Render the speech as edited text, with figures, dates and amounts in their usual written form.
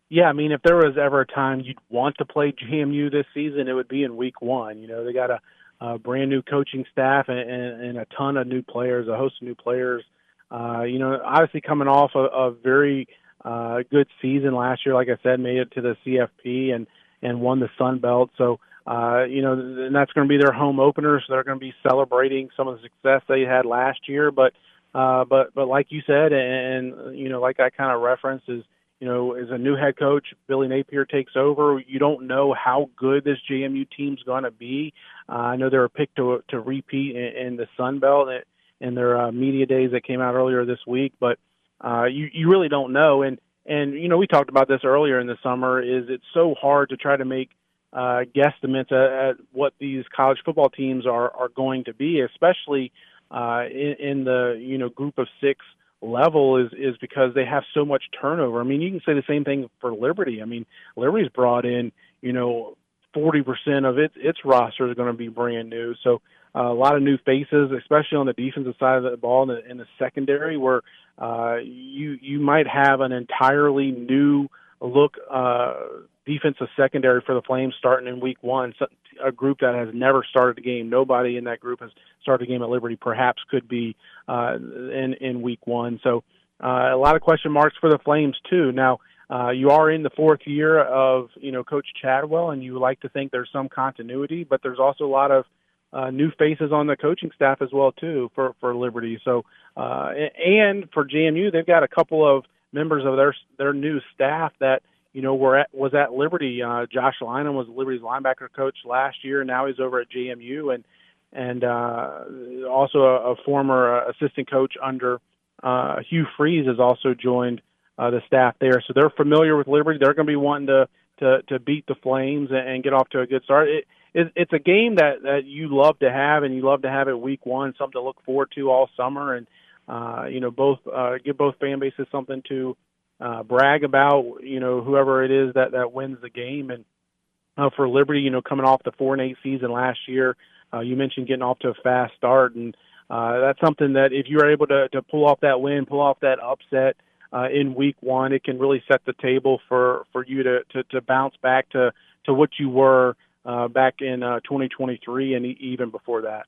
Yeah, I mean, if there was ever a time you'd want to play JMU this season, it would be in week one. They got a brand new coaching staff and a ton of new players, a host of new players. Obviously coming off a very good season last year, like I said, made it to the CFP and won the Sun Belt. So, and that's going to be their home opener. So they're going to be celebrating some of the success they had last year. But like you said, and like I kind of referenced is, as a new head coach, Billy Napier takes over. You don't know how good this JMU team's going to be. I know they were picked to repeat in the Sun Belt in their media days that came out earlier this week, but you really don't know. And we talked about this earlier in the summer. Is it's so hard to try to make guesstimates at what these college football teams are going to be, especially in the group of six level is because they have so much turnover. I mean, you can say the same thing for Liberty. I mean, Liberty's brought in 40% of its roster is going to be brand new. So a lot of new faces, especially on the defensive side of the ball in the secondary, where you might have an entirely new look defensive secondary for the Flames starting in week one. So, a group that has never started a game. Nobody in that group has started a game at Liberty. Perhaps could be in week one. So a lot of question marks for the Flames too. Now you are in the fourth year of Coach Chadwell, and you like to think there's some continuity, but there's also a lot of new faces on the coaching staff as well too for Liberty. So and for JMU, they've got a couple of members of their new staff that was at Liberty. Josh Lynham was Liberty's linebacker coach last year. Now he's over at JMU, and also a former assistant coach under Hugh Freeze has also joined the staff there. So they're familiar with Liberty. They're going to be wanting to beat the Flames and get off to a good start. It's a game that you love to have, and you love to have it week one, something to look forward to all summer, and both give both fan bases something to brag about, whoever it is that wins the game. And for Liberty, coming off the 4-8 season last year, you mentioned getting off to a fast start, and that's something that if you're able to pull off that win, pull off that upset in week one, it can really set the table for you to bounce back to what you were back in 2023 and even before that.